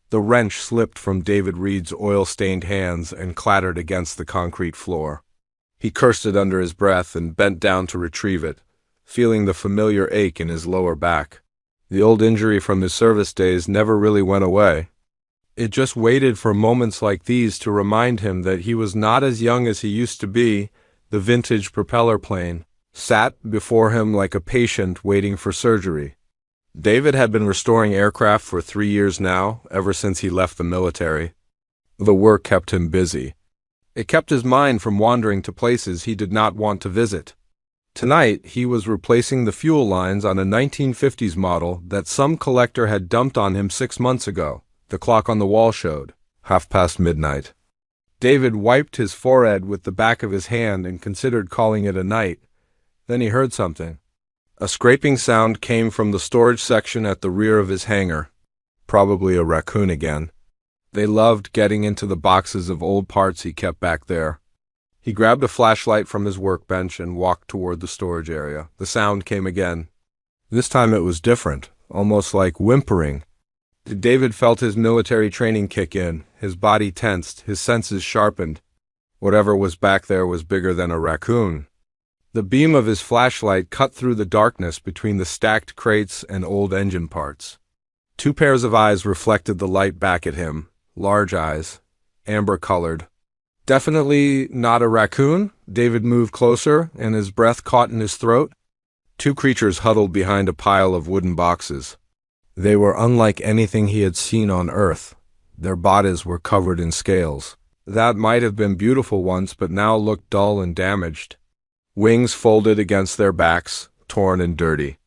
The wrench slipped from David Reed's oil-stained hands and clattered against the concrete floor. He cursed it under his breath and bent down to retrieve it, feeling the familiar ache in his lower back. The old injury from his service days never really went away. It just waited for moments like these to remind him that he was not as young as he used to be. The vintage propeller plane sat before him like a patient waiting for surgery. David had been restoring aircraft for 3 years now, ever since he left the military. The work kept him busy. It kept his mind from wandering to places he did not want to visit. Tonight, he was replacing the fuel lines on a 1950s model that some collector had dumped on him 6 months ago. The clock on the wall showed midnight. David wiped his forehead with the back of his hand and considered calling it a night. Then he heard something. A scraping sound came from the storage section at the rear of his hangar. Probably a raccoon again. They loved getting into the boxes of old parts he kept back there. He grabbed a flashlight from his workbench and walked toward the storage area. The sound came again. This time it was different, almost like whimpering. David felt his military training kick in, his body tensed, his senses sharpened. Whatever was back there was bigger than a raccoon. The beam of his flashlight cut through the darkness between the stacked crates and old engine parts. 2 pairs of eyes reflected the light back at him, large eyes, amber-colored. Definitely not a raccoon. David moved closer, and his breath caught in his throat. 2 creatures huddled behind a pile of wooden boxes. They were unlike anything he had seen on Earth. Their bodies were covered in scales. That might have been beautiful once, but now looked dull and damaged. Wings folded against their backs, torn and dirty.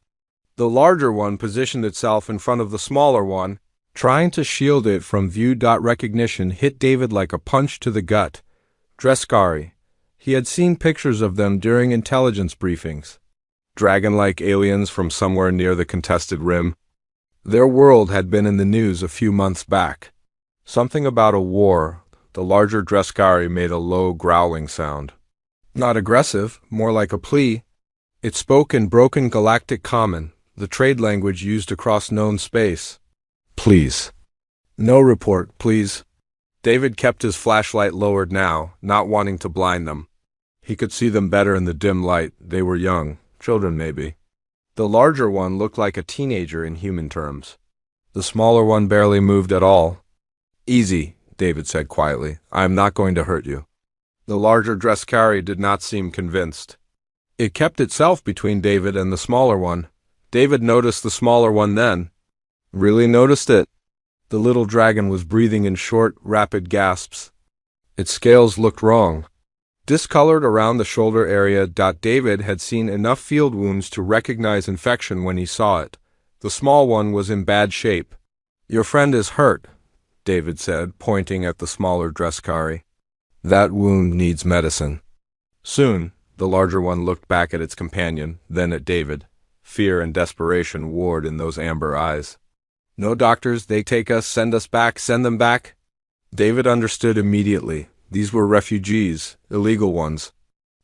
The larger one positioned itself in front of the smaller one, trying to shield it from view. Recognition hit David like a punch to the gut. Dreskari. He had seen pictures of them during intelligence briefings. Dragon-like aliens from somewhere near the contested rim. Their world had been in the news a few months back. Something about a war. The larger Dreskari made a low, growling sound. Not aggressive, more like a plea. It spoke in broken galactic common, the trade language used across known space. Please. No report, please. David kept his flashlight lowered now, not wanting to blind them. He could see them better in the dim light. They were young, children maybe. The larger one looked like a teenager in human terms. The smaller one barely moved at all. Easy, David said quietly. I am not going to hurt you. The larger Dreskari did not seem convinced. It kept itself between David and the smaller one. David noticed the smaller one then. Really noticed it. The little dragon was breathing in short, rapid gasps. Its scales looked wrong. Discolored around the shoulder area. David had seen enough field wounds to recognize infection when he saw it. The small one was in bad shape. Your friend is hurt, David said, pointing at the smaller Dreskari. That wound needs medicine. Soon, the larger one looked back at its companion, then at David. Fear and desperation warred in those amber eyes. No doctors, they take us, send us back, send them back. David understood immediately. These were refugees, illegal ones.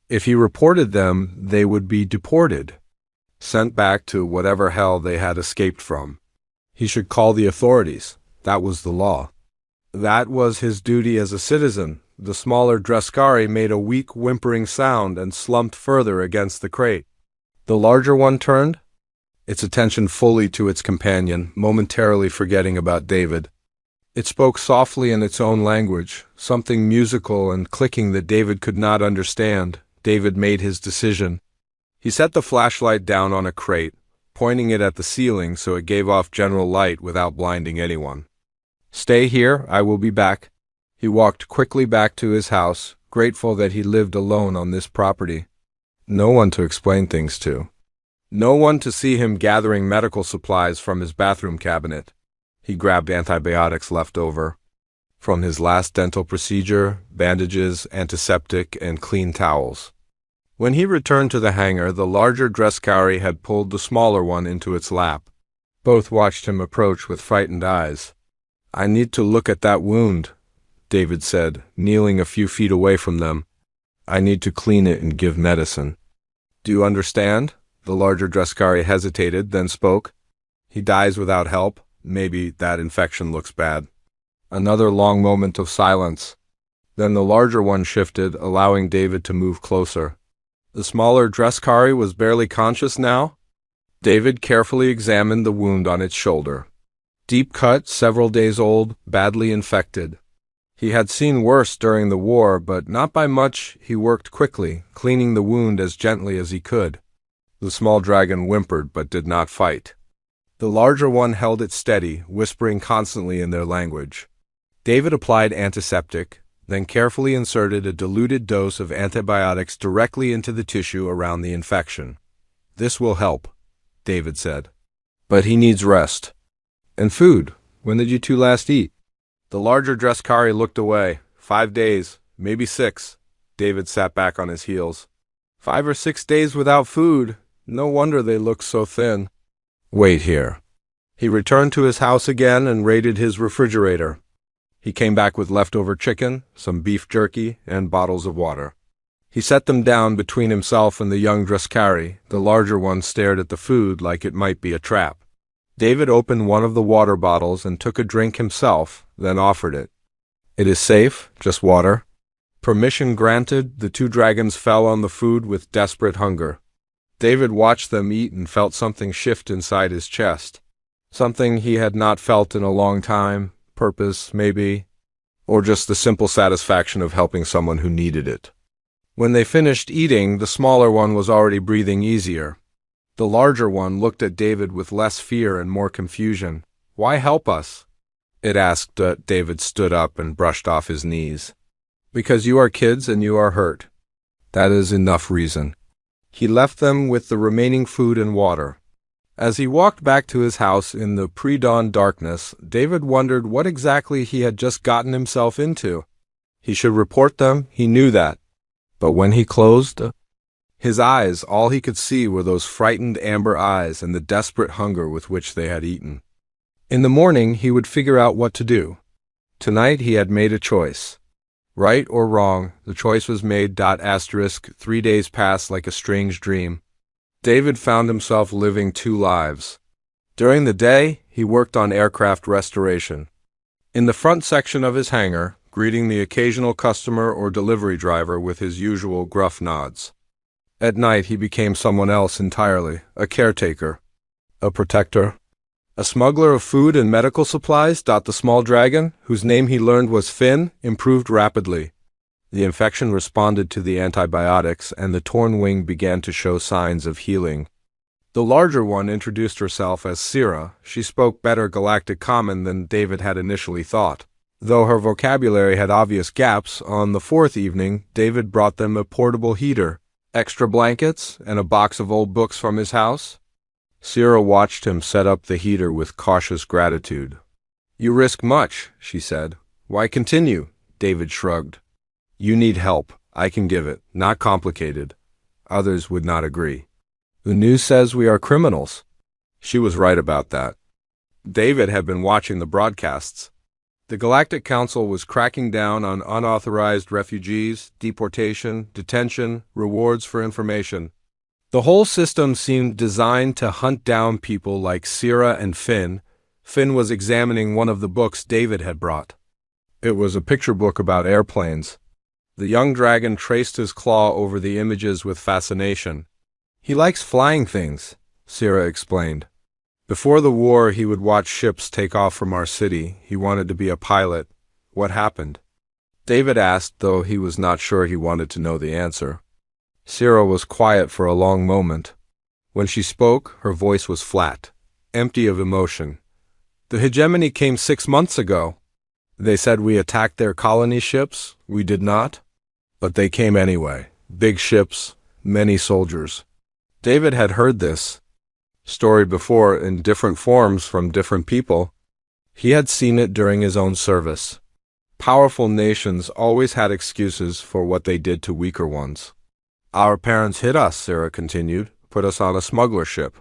If he reported them, they would be deported, sent back to whatever hell they had escaped from. He should call the authorities. That was the law. That was his duty as a citizen. The smaller Dreskari made a weak, whimpering sound and slumped further against the crate. The larger one turned, its attention fully to its companion, momentarily forgetting about David. It spoke softly in its own language, something musical and clicking that David could not understand. David made his decision. He set the flashlight down on a crate, pointing it at the ceiling so it gave off general light without blinding anyone. Stay here, I will be back. He walked quickly back to his house, grateful that he lived alone on this property. No one to explain things to. No one to see him gathering medical supplies from his bathroom cabinet. He grabbed antibiotics left over from his last dental procedure, bandages, antiseptic, and clean towels. When he returned to the hangar, the larger Dreskari had pulled the smaller one into its lap. Both watched him approach with frightened eyes. I need to look at that wound, David said, kneeling a few feet away from them. I need to clean it and give medicine. Do you understand? The larger Dreskari hesitated, then spoke. He dies without help. Maybe that infection looks bad. Another long moment of silence. Then the larger one shifted, allowing David to move closer. The smaller Dreskari was barely conscious now. David carefully examined the wound on its shoulder. Deep cut, several days old, badly infected. He had seen worse during the war, but not by much. He worked quickly, cleaning the wound as gently as he could. The small dragon whimpered but did not fight. The larger one held it steady, whispering constantly in their language. David applied antiseptic, then carefully inserted a diluted dose of antibiotics directly into the tissue around the infection. "This will help," David said. "But he needs rest. And food. When did you two last eat?" The larger Dreskari looked away. 5 days, maybe 6. David sat back on his heels. 5 or 6 days without food. No wonder they look so thin. Wait here. He returned to his house again and raided his refrigerator. He came back with leftover chicken, some beef jerky, and bottles of water. He set them down between himself and the young Dreskari. The larger one stared at the food like it might be a trap. David opened one of the water bottles and took a drink himself, then offered it. "It is safe, just water." Permission granted, the 2 dragons fell on the food with desperate hunger. David watched them eat and felt something shift inside his chest. Something he had not felt in a long time. Purpose, maybe. Or just the simple satisfaction of helping someone who needed it. When they finished eating, the smaller one was already breathing easier. The larger one looked at David with less fear and more confusion. "Why help us?" it asked. David stood up and brushed off his knees. "Because you are kids and you are hurt. That is enough reason." He left them with the remaining food and water. As he walked back to his house in the pre-dawn darkness, David wondered what exactly he had just gotten himself into. He should report them, he knew that. But when he closed his eyes, all he could see were those frightened amber eyes and the desperate hunger with which they had eaten. In the morning, he would figure out what to do. Tonight, he had made a choice. Right or wrong, the choice was made. 3 days passed like a strange dream. David found himself living 2 lives. During the day, he worked on aircraft restoration. In the front section of his hangar, greeting the occasional customer or delivery driver with his usual gruff nods. At night, he became someone else entirely, a caretaker, a protector, a smuggler of food and medical supplies. The small dragon, whose name he learned was Finn, improved rapidly. The infection responded to the antibiotics, and the torn wing began to show signs of healing. The larger one introduced herself as Sira. She spoke better Galactic Common than David had initially thought. Though her vocabulary had obvious gaps, on the 4th evening, David brought them a portable heater, extra blankets, and a box of old books from his house. Sira watched him set up the heater with cautious gratitude. "You risk much," she said. "Why continue?" David shrugged. "You need help. I can give it. Not complicated." Others would not agree. "The news says we are criminals." She was right about that. David had been watching the broadcasts. The Galactic Council was cracking down on unauthorized refugees, deportation, detention, rewards for information. The whole system seemed designed to hunt down people like Sira and Finn. Finn was examining one of the books David had brought. It was a picture book about airplanes. The young dragon traced his claw over the images with fascination. "He likes flying things," Sira explained. "Before the war, he would watch ships take off from our city. He wanted to be a pilot. What happened?" David asked, though he was not sure he wanted to know the answer. Sira was quiet for a long moment. When she spoke, her voice was flat, empty of emotion. "The hegemony came 6 months ago. They said we attacked their colony ships. We did not. But they came anyway. Big ships, many soldiers." David had heard this story before in different forms from different people. He had seen it during his own service. Powerful nations always had excuses for what they did to weaker ones. "Our parents hid us," Sarah continued, "put us on a smuggler ship.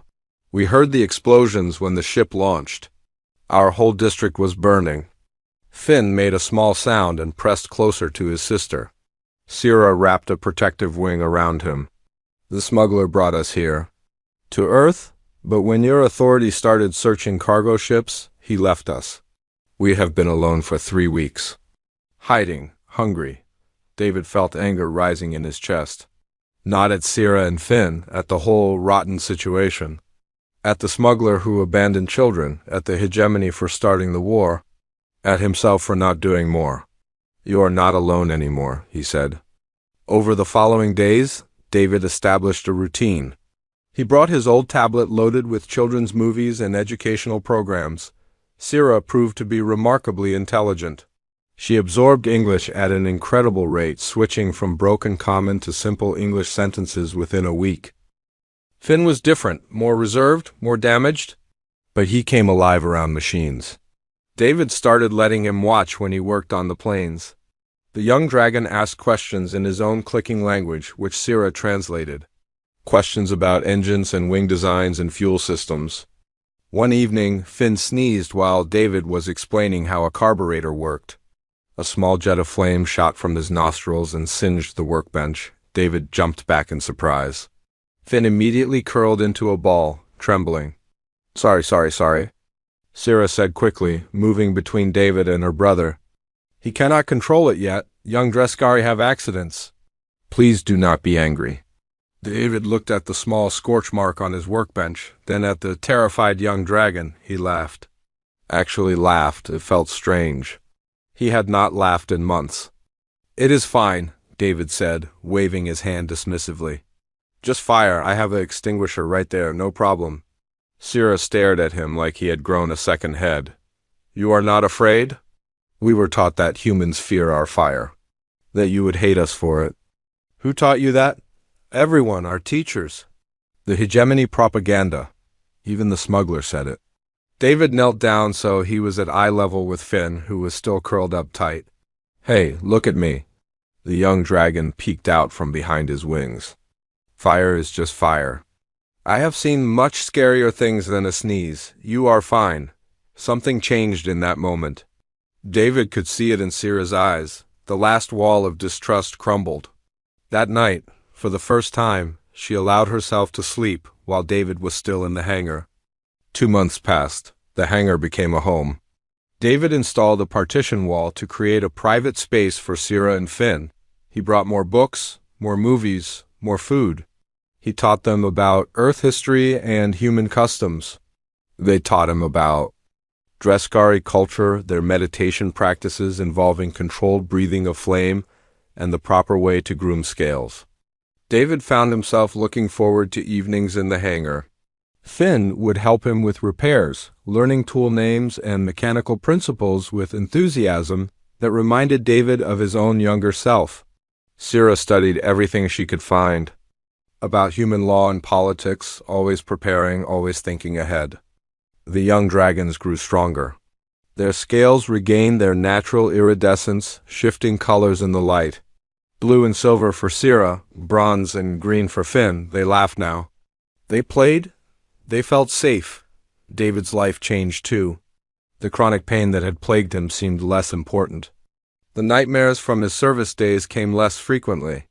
We heard the explosions when the ship launched. Our whole district was burning." Finn made a small sound and pressed closer to his sister. Sira wrapped a protective wing around him. "The smuggler brought us here. To Earth, but when your authority started searching cargo ships, he left us. We have been alone for 3 weeks. Hiding, hungry. David felt anger rising in his chest. Not at Sierra and Finn, at the whole rotten situation. At the smuggler who abandoned children, at the hegemony for starting the war, at himself for not doing more. You are not alone anymore, he said. Over the following days, David established a routine. He brought his old tablet loaded with children's movies and educational programs. Sierra proved to be remarkably intelligent. She absorbed English at an incredible rate, switching from broken common to simple English sentences within a week. Finn was different, more reserved, more damaged, but he came alive around machines. David started letting him watch when he worked on the planes. The young dragon asked questions in his own clicking language, which Sierra translated. Questions about engines and wing designs and fuel systems. One evening, Finn sneezed while David was explaining how a carburetor worked. A small jet of flame shot from his nostrils and singed the workbench. David jumped back in surprise. Finn immediately curled into a ball, trembling. Sorry. Sierra said quickly, moving between David and her brother. He cannot control it yet. Young Dreskari have accidents. Please do not be angry. David looked at the small scorch mark on his workbench, then at the terrified young dragon. He laughed. Actually laughed. It felt strange. He had not laughed in months. It is fine, David said, waving his hand dismissively. Just fire. I have an extinguisher right there, no problem. Sierra stared at him like he had grown a second head. You are not afraid? We were taught that humans fear our fire. That you would hate us for it. Who taught you that? Everyone, our teachers. The hegemony propaganda. Even the smuggler said it. David knelt down so he was at eye level with Finn, who was still curled up tight. Hey, look at me. The young dragon peeked out from behind his wings. Fire is just fire. I have seen much scarier things than a sneeze. You are fine. Something changed in that moment. David could see it in Sierra's eyes. The last wall of distrust crumbled. That night, for the first time, she allowed herself to sleep while David was still in the hangar. 2 months passed. The hangar became a home. David installed a partition wall to create a private space for Sierra and Finn. He brought more books, more movies, more food. He taught them about Earth history and human customs. They taught him about Dreskari culture, their meditation practices involving controlled breathing of flame, and the proper way to groom scales. David found himself looking forward to evenings in the hangar. Finn would help him with repairs, learning tool names and mechanical principles with enthusiasm that reminded David of his own younger self. Sierra studied everything she could find. About human law and politics, always preparing, always thinking ahead. The young dragons grew stronger. Their scales regained their natural iridescence, shifting colors in the light. Blue and silver for Sierra, bronze and green for Finn. They laughed now. They played. They felt safe. David's life changed too. The chronic pain that had plagued him seemed less important. The nightmares from his service days came less frequently.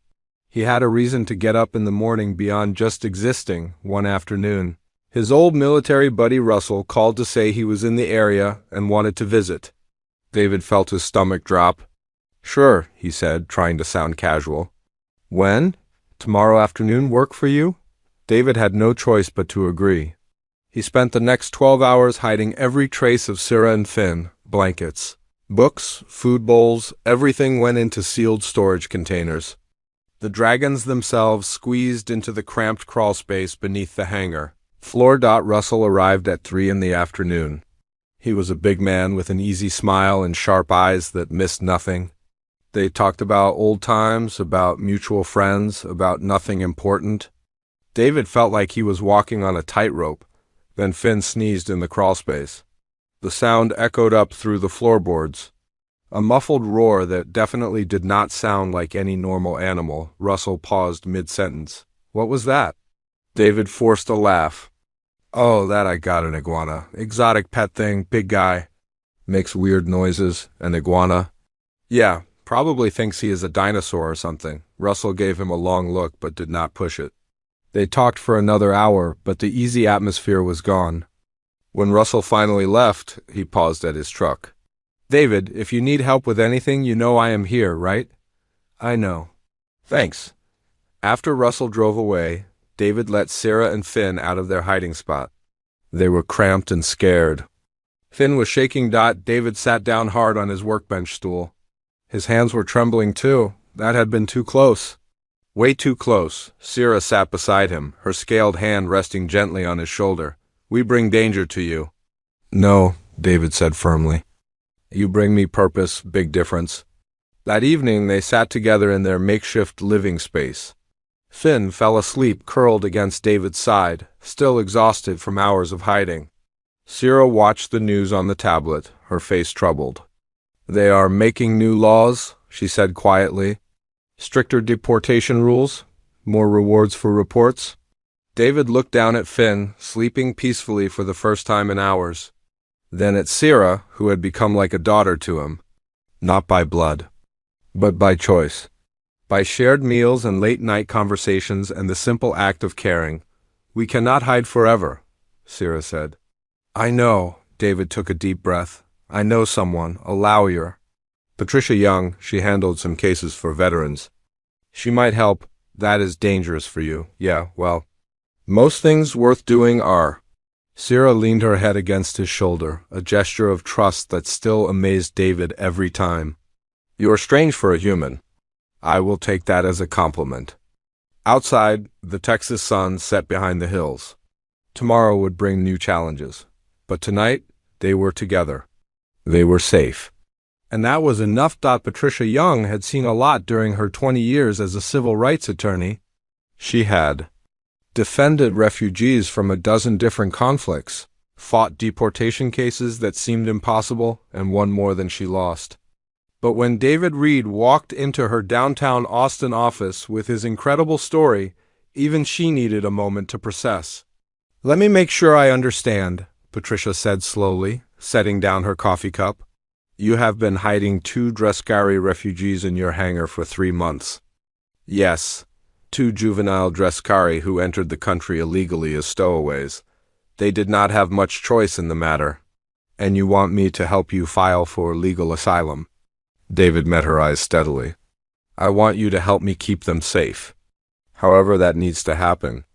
He had a reason to get up in the morning beyond just existing. One afternoon, his old military buddy Russell called to say he was in the area and wanted to visit. David felt his stomach drop. Sure, he said, trying to sound casual. When? Tomorrow afternoon work for you? David had no choice but to agree. He spent the next 12 hours hiding every trace of Sierra and Finn, blankets, books, food bowls, everything went into sealed storage containers. The dragons themselves squeezed into the cramped crawl space beneath the hangar. Russell arrived at 3 in the afternoon. He was a big man with an easy smile and sharp eyes that missed nothing. They talked about old times, about mutual friends, about nothing important. David felt like he was walking on a tightrope. Then Finn sneezed in the crawlspace. The sound echoed up through the floorboards. A muffled roar that definitely did not sound like any normal animal. Russell paused mid-sentence. What was that? David forced a laugh. Oh, that I got an iguana. Exotic pet thing, big guy. Makes weird noises. An iguana. Yeah, probably thinks he is a dinosaur or something. Russell gave him a long look but did not push it. They talked for another hour, but the easy atmosphere was gone. When Russell finally left, he paused at his truck. David, if you need help with anything, you know I am here, right? I know. Thanks. After Russell drove away, David let Sarah and Finn out of their hiding spot. They were cramped and scared. Finn was shaking. David sat down hard on his workbench stool. His hands were trembling too. That had been too close. Way too close. Sarah sat beside him, her scaled hand resting gently on his shoulder. We bring danger to you. No, David said firmly. You bring me purpose, big difference. That evening they sat together in their makeshift living space. Finn fell asleep curled against David's side, still exhausted from hours of hiding. Sarah watched the news on the tablet, her face troubled. They are making new laws, she said quietly. Stricter deportation rules? More rewards for reports? David looked down at Finn, sleeping peacefully for the first time in hours. Then at Sarah, who had become like a daughter to him. Not by blood, but by choice. By shared meals and late-night conversations and the simple act of caring. We cannot hide forever, Sarah said. I know, David took a deep breath. I know someone, a lawyer. Patricia Young, she handled some cases for veterans. She might help. That is dangerous for you. Yeah, well, most things worth doing are. Sarah leaned her head against his shoulder, a gesture of trust that still amazed David every time. You are strange for a human. I will take that as a compliment. Outside, the Texas sun set behind the hills. Tomorrow would bring new challenges. But tonight, they were together. They were safe. And that was enough. Patricia Young had seen a lot during her 20 years as a civil rights attorney. She had defended refugees from a dozen different conflicts, fought deportation cases that seemed impossible, and won more than she lost. But when David Reed walked into her downtown Austin office with his incredible story, even she needed a moment to process. Let me make sure I understand, Patricia said slowly, setting down her coffee cup. You have been hiding 2 Dreskari refugees in your hangar for 3 months. Yes, 2 juvenile Dreskari who entered the country illegally as stowaways. They did not have much choice in the matter. And you want me to help you file for legal asylum? David met her eyes steadily. I want you to help me keep them safe. However that needs to happen.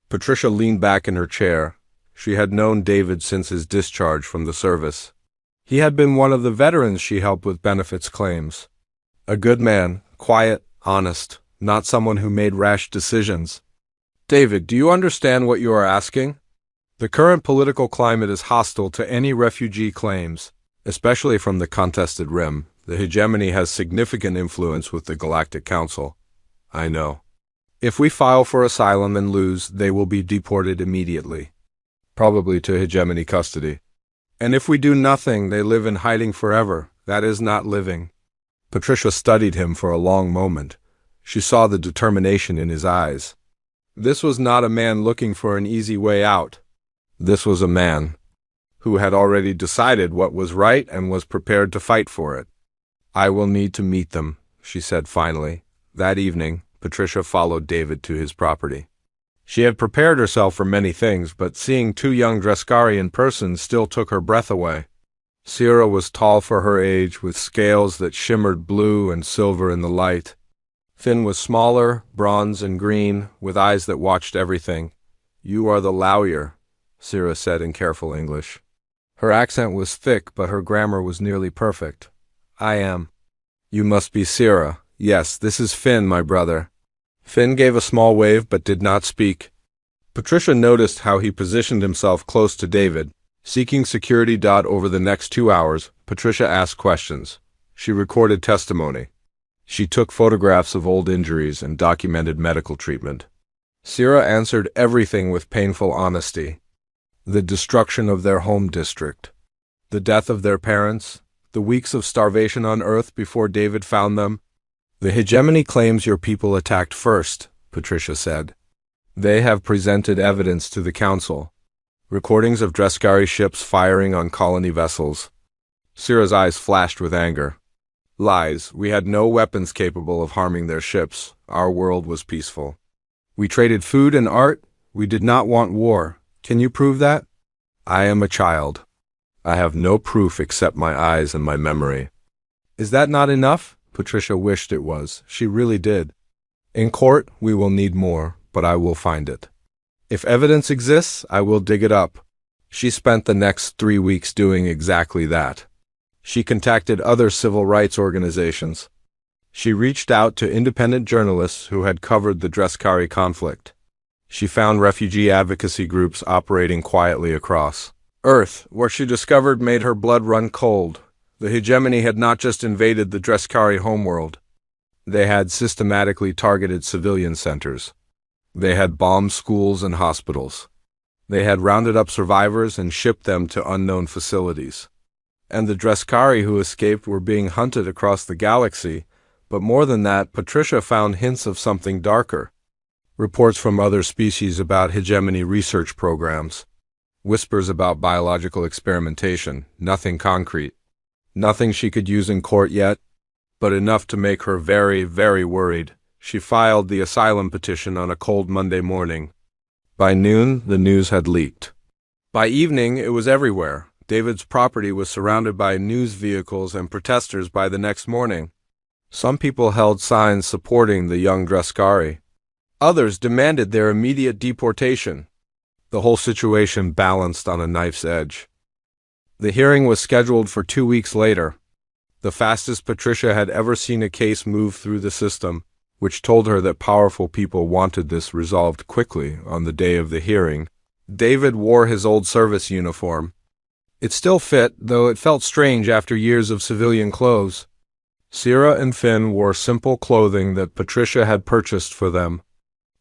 Patricia leaned back in her chair. She had known David since his discharge from the service. He had been one of the veterans she helped with benefits claims. A good man, quiet, honest, not someone who made rash decisions. David, do you understand what you are asking? The current political climate is hostile to any refugee claims, especially from the contested rim. The hegemony has significant influence with the Galactic Council. I know. If we file for asylum and lose, they will be deported immediately. Probably to hegemony custody. And if we do nothing, they live in hiding forever. That is not living. Patricia studied him for a long moment. She saw the determination in his eyes. This was not a man looking for an easy way out. This was a man who had already decided what was right and was prepared to fight for it. I will need to meet them, she said finally. That evening, Patricia followed David to his property. She had prepared herself for many things, but seeing 2 young Dreskari in person still took her breath away. Sarah was tall for her age, with scales that shimmered blue and silver in the light. Finn was smaller, bronze and green, with eyes that watched everything. You are the lawyer, Sarah said in careful English. Her accent was thick, but her grammar was nearly perfect. I am. You must be Sarah. Yes, this is Finn, my brother. Finn gave a small wave but did not speak. Patricia noticed how he positioned himself close to David. Seeking security. Over the next 2 hours, Patricia asked questions. She recorded testimony. She took photographs of old injuries and documented medical treatment. Sarah answered everything with painful honesty. The destruction of their home district, the death of their parents, the weeks of starvation on Earth before David found them. The hegemony claims your people attacked first, Patricia said. They have presented evidence to the council. Recordings of Dreskari ships firing on colony vessels. Sarah's eyes flashed with anger. Lies. We had no weapons capable of harming their ships. Our world was peaceful. We traded food and art. We did not want war. Can you prove that? I am a child. I have no proof except my eyes and my memory. Is that not enough? Patricia wished it was. She really did. In court, we will need more, but I will find it. If evidence exists, I will dig it up. She spent the next 3 weeks doing exactly that. She contacted other civil rights organizations. She reached out to independent journalists who had covered the Dreskari conflict. She found refugee advocacy groups operating quietly across Earth. What she discovered made her blood run cold. The hegemony had not just invaded the Dreskari homeworld. They had systematically targeted civilian centers. They had bombed schools and hospitals. They had rounded up survivors and shipped them to unknown facilities. And the Dreskari who escaped were being hunted across the galaxy. But more than that, Patricia found hints of something darker. Reports from other species about hegemony research programs. Whispers about biological experimentation, nothing concrete. Nothing she could use in court yet, but enough to make her very, very worried. She filed the asylum petition on a cold Monday morning. By noon, the news had leaked. By evening, it was everywhere. David's property was surrounded by news vehicles and protesters by the next morning. Some people held signs supporting the young Dreskari. Others demanded their immediate deportation. The whole situation balanced on a knife's edge. The hearing was scheduled for 2 weeks later. The fastest Patricia had ever seen a case move through the system, which told her that powerful people wanted this resolved quickly on the day of the hearing. David wore his old service uniform. It still fit, though it felt strange after years of civilian clothes. Sierra and Finn wore simple clothing that Patricia had purchased for them.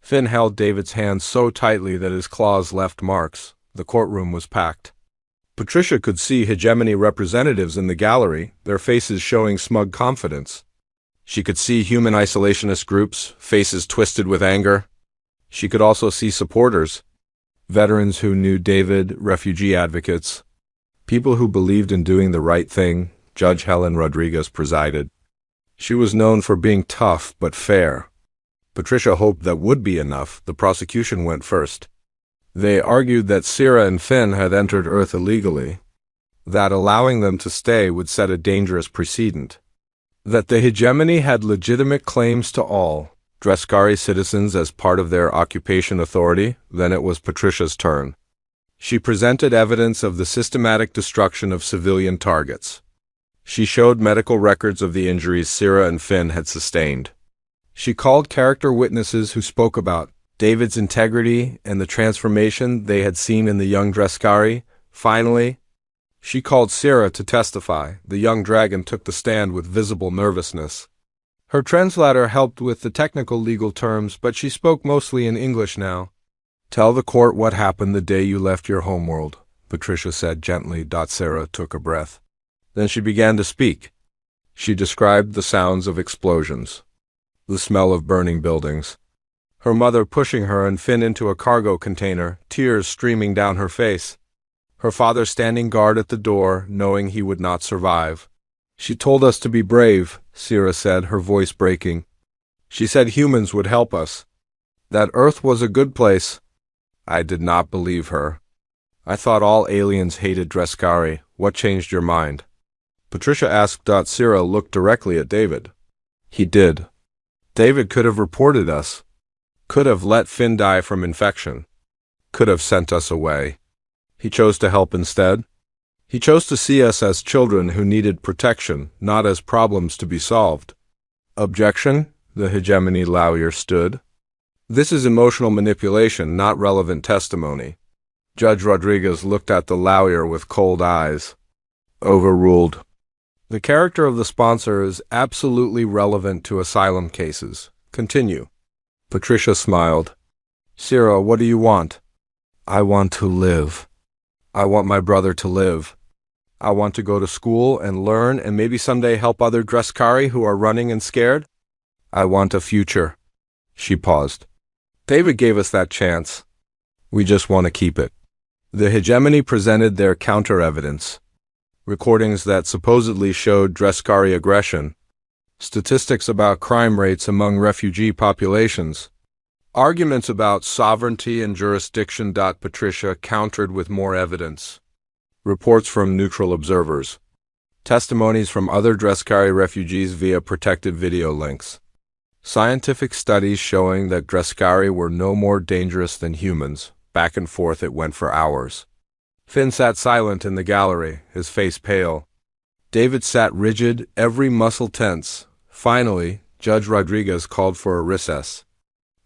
Finn held David's hand so tightly that his claws left marks. The courtroom was packed. Patricia could see hegemony representatives in the gallery, their faces showing smug confidence. She could see human isolationist groups, faces twisted with anger. She could also see supporters, veterans who knew David, refugee advocates, people who believed in doing the right thing. Judge Helen Rodriguez presided. She was known for being tough but fair. Patricia hoped that would be enough. The prosecution went first. They argued that Sierra and Finn had entered Earth illegally, that allowing them to stay would set a dangerous precedent, that the hegemony had legitimate claims to all Dreskari citizens as part of their occupation authority. Then it was Patricia's turn. She presented evidence of the systematic destruction of civilian targets. She showed medical records of the injuries Sierra and Finn had sustained. She called character witnesses who spoke about David's integrity and the transformation they had seen in the young Dreskari. Finally, she called Sierra to testify. The young dragon took the stand with visible nervousness. Her translator helped with the technical legal terms, but she spoke mostly in English now. "Tell the court what happened the day you left your homeworld," Patricia said gently. Sierra took a breath. Then she began to speak. She described the sounds of explosions, the smell of burning buildings, her mother pushing her and Finn into a cargo container, tears streaming down her face, her father standing guard at the door, knowing he would not survive. "She told us to be brave," Sierra said, her voice breaking. "She said humans would help us, that Earth was a good place." I did not believe her. I thought all aliens hated Dreskari. What changed your mind? Patricia asked. Sierra looked directly at David. He did. David could have reported us, could have let Finn die from infection, could have sent us away. He chose to help instead. He chose to see us as children who needed protection, not as problems to be solved. Objection? The hegemony lawyer stood. This is emotional manipulation, not relevant testimony. Judge Rodriguez looked at the lawyer with cold eyes. Overruled. The character of the sponsor is absolutely relevant to asylum cases. Continue. Patricia smiled. Sierra, what do you want? I want to live. I want my brother to live. I want to go to school and learn and maybe someday help other Dreskari who are running and scared. I want a future. She paused. David gave us that chance. We just want to keep it. The hegemony presented their counter-evidence. Recordings that supposedly showed Dreskari aggression. Statistics about crime rates among refugee populations. Arguments about sovereignty and jurisdiction. Patricia countered with more evidence. reports from neutral observers, testimonies from other Dreskari refugees via protected video links, scientific studies showing that Dreskari were no more dangerous than humans. Back and forth it went for hours. Finn sat silent in the gallery, his face pale. David sat rigid, every muscle tense. Finally, Judge Rodriguez called for a recess.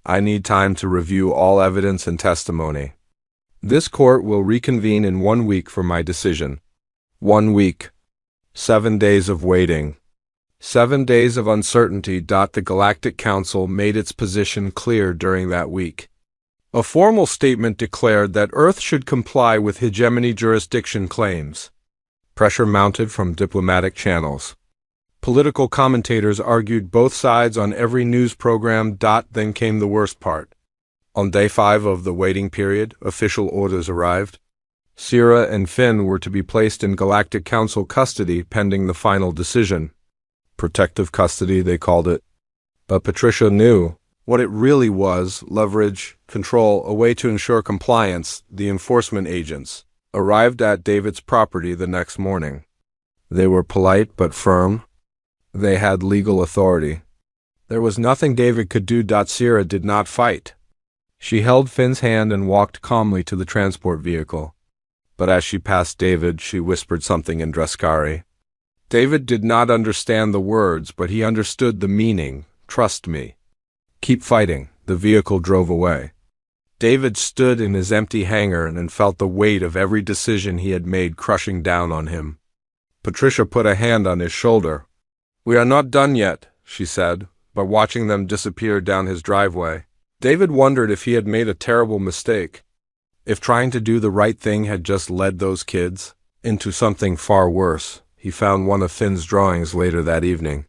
I need time to review all evidence and testimony. This court will reconvene in 1 week for my decision. 1 week. 7 days of waiting. 7 days of uncertainty. The Galactic Council made its position clear during that week. A formal statement declared that Earth should comply with hegemony jurisdiction claims. Pressure mounted from diplomatic channels. Political commentators argued both sides on every news program. Then came the worst part. On day 5 of the waiting period, official orders arrived. Sierra and Finn were to be placed in Galactic Council custody pending the final decision. Protective custody, they called it. But Patricia knew what it really was: leverage, control, a way to ensure compliance. The enforcement agents arrived at David's property the next morning. They were polite but firm. They had legal authority. There was nothing David could do. Sierra did not fight. She held Finn's hand and walked calmly to the transport vehicle. But as she passed David, she whispered something in Dreskari. David did not understand the words, but he understood the meaning. Trust me. Keep fighting. The vehicle drove away. David stood in his empty hangar and felt the weight of every decision he had made crushing down on him. Patricia put a hand on his shoulder. We are not done yet, she said, but watching them disappear down his driveway, David wondered if he had made a terrible mistake. If trying to do the right thing had just led those kids into something far worse. He found one of Finn's drawings later that evening.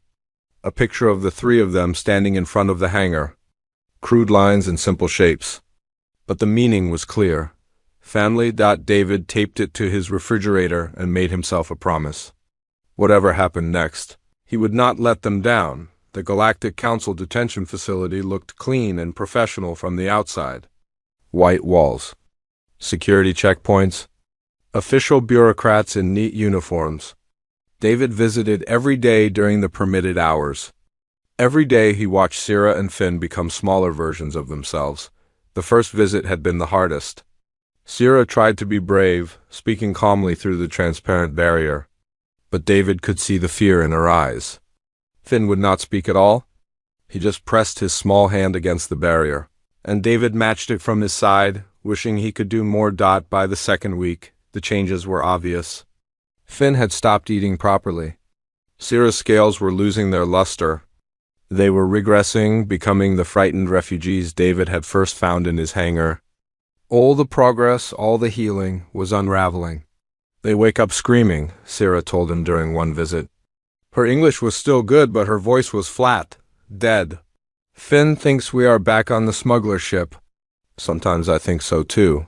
A picture of the 3 of them standing in front of the hangar. Crude lines and simple shapes. But the meaning was clear. Family. David taped it to his refrigerator and made himself a promise. Whatever happened next, he would not let them down. The Galactic Council detention facility looked clean and professional from the outside. White walls. Security checkpoints. Official bureaucrats in neat uniforms. David visited every day during the permitted hours. Every day he watched Sierra and Finn become smaller versions of themselves. The first visit had been the hardest. Sierra tried to be brave, speaking calmly through the transparent barrier. But David could see the fear in her eyes. Finn would not speak at all. He just pressed his small hand against the barrier, and David matched it from his side, wishing he could do more. By the second week, the changes were obvious. Finn had stopped eating properly. Sierra's scales were losing their luster. They were regressing, becoming the frightened refugees David had first found in his hangar. All the progress, all the healing, was unraveling. They wake up screaming, Sierra told him during one visit. Her English was still good, but her voice was flat, dead. Finn thinks we are back on the smuggler ship. Sometimes I think so too.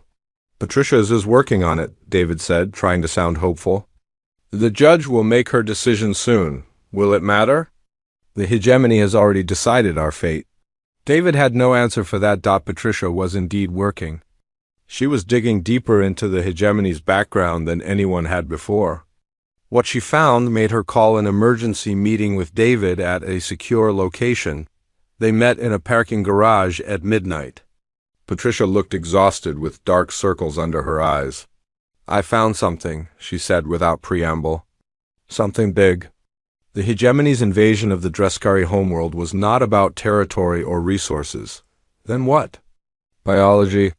Patricia is working on it, David said, trying to sound hopeful. The judge will make her decision soon. Will it matter? The hegemony has already decided our fate. David had no answer for that. Patricia was indeed working. She was digging deeper into the hegemony's background than anyone had before. What she found made her call an emergency meeting with David at a secure location. They met in a parking garage at midnight. Patricia looked exhausted with dark circles under her eyes. I found something, she said without preamble. Something big. The hegemony's invasion of the Dreskari homeworld was not about territory or resources. Then what? Biology.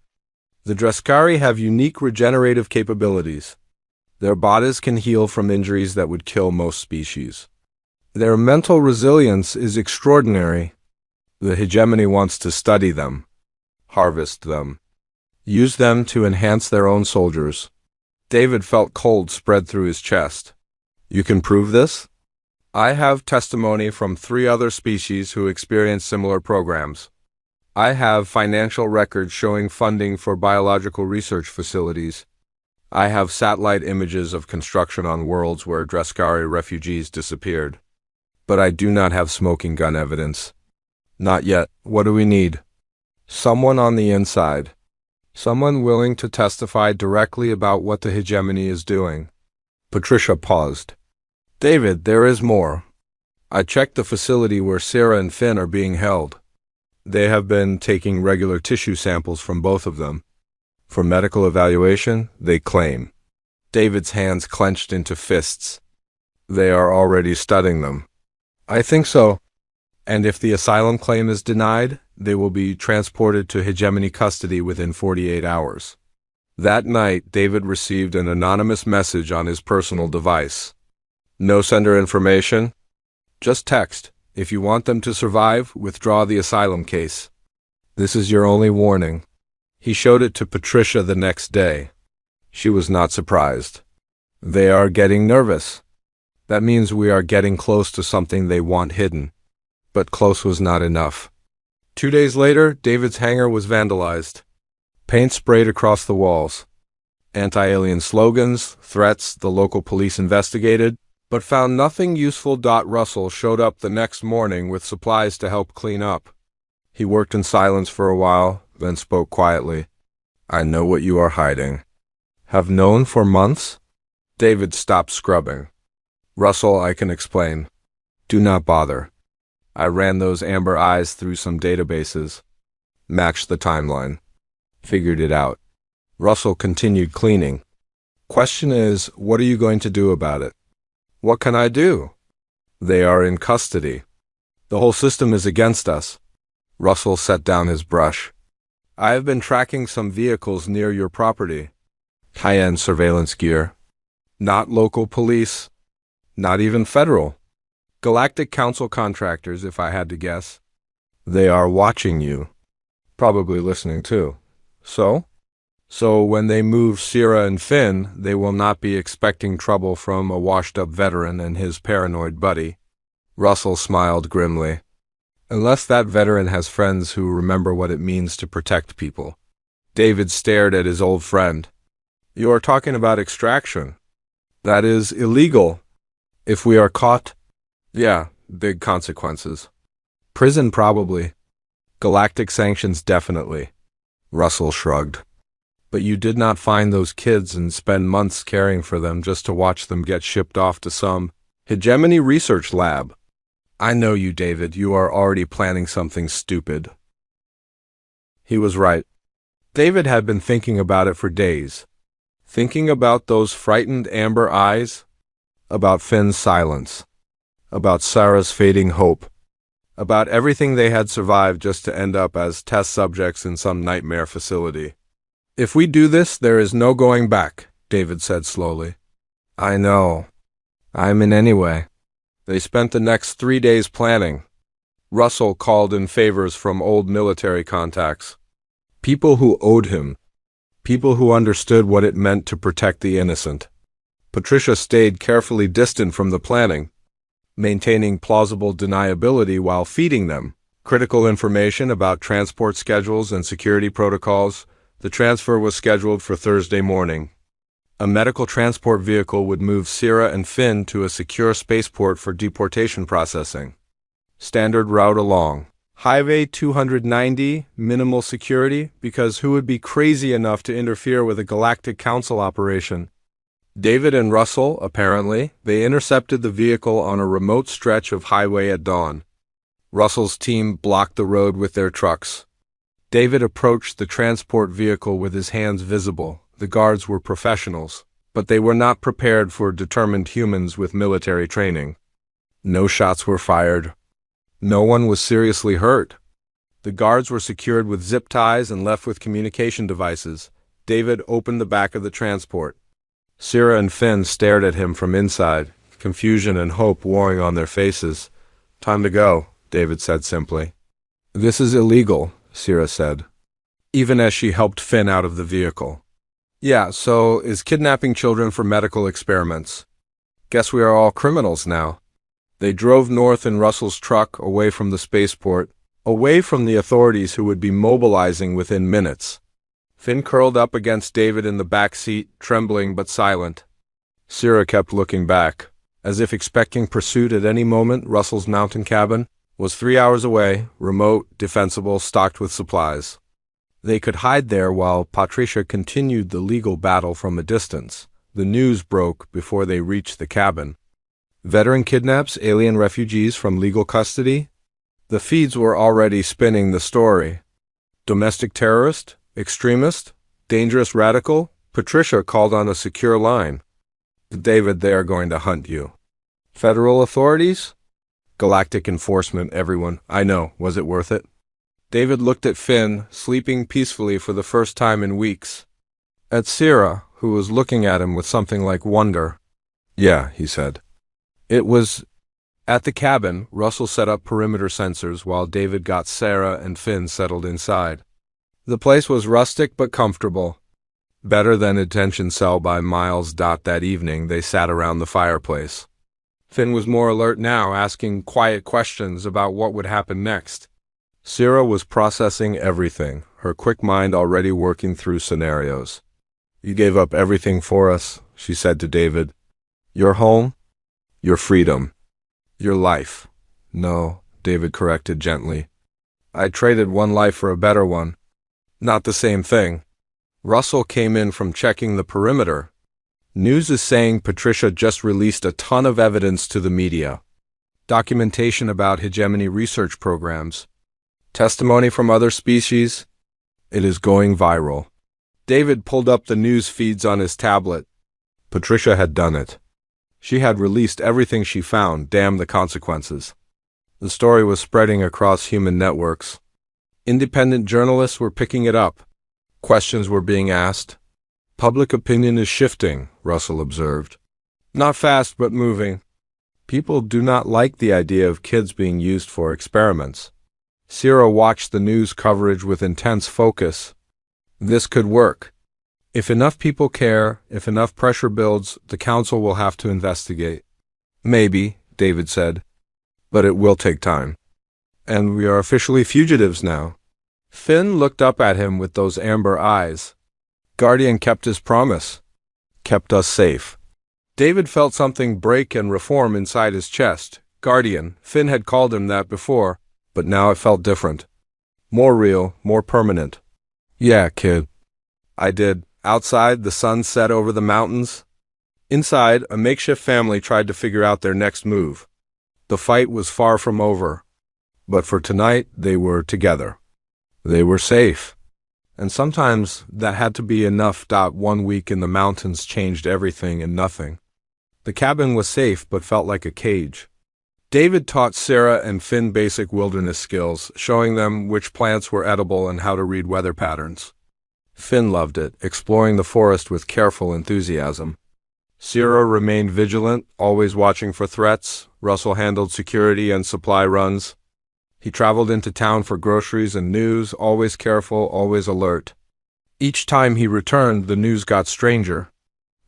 The Dreskari have unique regenerative capabilities. Their bodies can heal from injuries that would kill most species. Their mental resilience is extraordinary. The hegemony wants to study them, harvest them, use them to enhance their own soldiers. David felt cold spread through his chest. You can prove this? I have testimony from 3 other species who experienced similar programs. I have financial records showing funding for biological research facilities. I have satellite images of construction on worlds where Dreskari refugees disappeared. But I do not have smoking gun evidence. Not yet. What do we need? Someone on the inside. Someone willing to testify directly about what the hegemony is doing. Patricia paused. David, there is more. I checked the facility where Sarah and Finn are being held. They have been taking regular tissue samples from both of them. For medical evaluation, they claim. David's hands clenched into fists. They are already studying them. I think so. And if the asylum claim is denied, they will be transported to hegemony custody within 48 hours. That night, David received an anonymous message on his personal device. No sender information. Just text. If you want them to survive, withdraw the asylum case. This is your only warning. He showed it to Patricia the next day. She was not surprised. They are getting nervous. That means we are getting close to something they want hidden. But close was not enough. 2 days later, David's hangar was vandalized. Paint sprayed across the walls. Anti-alien slogans, threats, the local police investigated, but found nothing useful. Russell showed up the next morning with supplies to help clean up. He worked in silence for a while, then spoke quietly. I know what you are hiding. Have known for months? David stopped scrubbing. Russell, I can explain. Do not bother. I ran those amber eyes through some databases. Matched the timeline. Figured it out. Russell continued cleaning. Question is, what are you going to do about it? What can I do? They are in custody. The whole system is against us. Russell set down his brush. I have been tracking some vehicles near your property. High-end surveillance gear. Not local police. Not even federal. Galactic Council contractors, if I had to guess. They are watching you. Probably listening too. So when they move Sierra and Finn, they will not be expecting trouble from a washed-up veteran and his paranoid buddy. Russell smiled grimly. Unless that veteran has friends who remember what it means to protect people. David stared at his old friend. You are talking about extraction. That is illegal. If we are caught, yeah, big consequences. Prison probably. Galactic sanctions definitely. Russell shrugged. But you did not find those kids and spend months caring for them just to watch them get shipped off to some hegemony research lab. I know you, David. You are already planning something stupid. He was right. David had been thinking about it for days. Thinking about those frightened amber eyes, about Finn's silence, about Sarah's fading hope, about everything they had survived just to end up as test subjects in some nightmare facility. If we do this, there is no going back, David said slowly. I know. I'm in anyway. They spent the next 3 days planning. Russell called in favors from old military contacts. People who owed him. People who understood what it meant to protect the innocent. Patricia stayed carefully distant from the planning, maintaining plausible deniability while feeding them critical information about transport schedules and security protocols. The transfer was scheduled for Thursday morning. A medical transport vehicle would move Sierra and Finn to a secure spaceport for deportation processing. Standard route along Highway 290, minimal security, because who would be crazy enough to interfere with a Galactic Council operation? David and Russell, apparently, they intercepted the vehicle on a remote stretch of highway at dawn. Russell's team blocked the road with their trucks. David approached the transport vehicle with his hands visible. The guards were professionals, but they were not prepared for determined humans with military training. No shots were fired. No one was seriously hurt. The guards were secured with zip ties and left with communication devices. David opened the back of the transport. Sierra and Finn stared at him from inside, confusion and hope warring on their faces. Time to go, David said simply. This is illegal, Sierra said, even as she helped Finn out of the vehicle. Yeah, so is kidnapping children for medical experiments. Guess we are all criminals now. They drove north in Russell's truck, away from the spaceport, away from the authorities who would be mobilizing within minutes. Finn curled up against David in the back seat, trembling but silent. Sierra kept looking back, as if expecting pursuit at any moment. Russell's mountain cabin was 3 hours away, remote, defensible, stocked with supplies. They could hide there while Patricia continued the legal battle from a distance. The news broke before they reached the cabin. Veteran kidnaps alien refugees from legal custody? The feeds were already spinning the story. Domestic terrorist? Extremist? Dangerous radical? Patricia called on a secure line. David, they are going to hunt you. Federal authorities? Galactic enforcement, everyone. I know. Was it worth it? David looked at Finn, sleeping peacefully for the first time in weeks. At Sierra, who was looking at him with something like wonder. Yeah, he said. It was... At the cabin, Russell set up perimeter sensors while David got Sarah and Finn settled inside. The place was rustic but comfortable. Better than a detention cell by miles. That evening, they sat around the fireplace. Finn was more alert now, asking quiet questions about what would happen next. Sarah was processing everything, her quick mind already working through scenarios. You gave up everything for us, she said to David. Your home? Your freedom. Your life. No, David corrected gently. I traded one life for a better one. Not the same thing. Russell came in from checking the perimeter. News is saying Patricia just released a ton of evidence to the media. Documentation about hegemony research programs. Testimony from other species. It is going viral. David pulled up the news feeds on his tablet. Patricia had done it. She had released everything she found, damn the consequences. The story was spreading across human networks. Independent journalists were picking it up. Questions were being asked. Public opinion is shifting, Russell observed. Not fast, but moving. People do not like the idea of kids being used for experiments. Sierra watched the news coverage with intense focus. This could work. If enough people care, if enough pressure builds, the council will have to investigate. Maybe, David said, but it will take time. And we are officially fugitives now. Finn looked up at him with those amber eyes. Guardian kept his promise. Kept us safe. David felt something break and reform inside his chest. Guardian, Finn had called him that before, but now it felt different. More real, more permanent. Yeah, kid. I did. Outside, the sun set over the mountains. Inside, a makeshift family tried to figure out their next move. The fight was far from over. But for tonight, they were together. They were safe. And sometimes that had to be enough. 1 week in the mountains changed everything and nothing. The cabin was safe but felt like a cage. David taught Sarah and Finn basic wilderness skills, showing them which plants were edible and how to read weather patterns. Finn loved it, exploring the forest with careful enthusiasm. Sarah remained vigilant, always watching for threats. Russell handled security and supply runs. He traveled into town for groceries and news, always careful, always alert. Each time he returned, the news got stranger.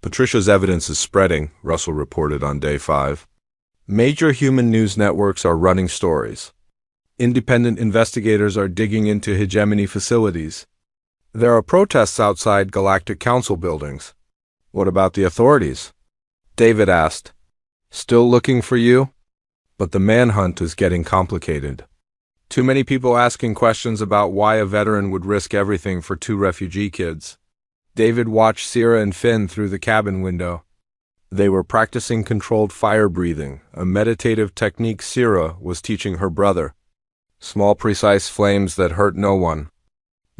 Patricia's evidence is spreading, Russell reported on day 5. Major human news networks are running stories. Independent investigators are digging into hegemony facilities. There are protests outside Galactic Council buildings. What about the authorities? David asked. Still looking for you? But the manhunt is getting complicated. Too many people asking questions about why a veteran would risk everything for 2 refugee kids. David watched Sierra and Finn through the cabin window. They were practicing controlled fire breathing, a meditative technique Sierra was teaching her brother. Small, precise flames that hurt no one.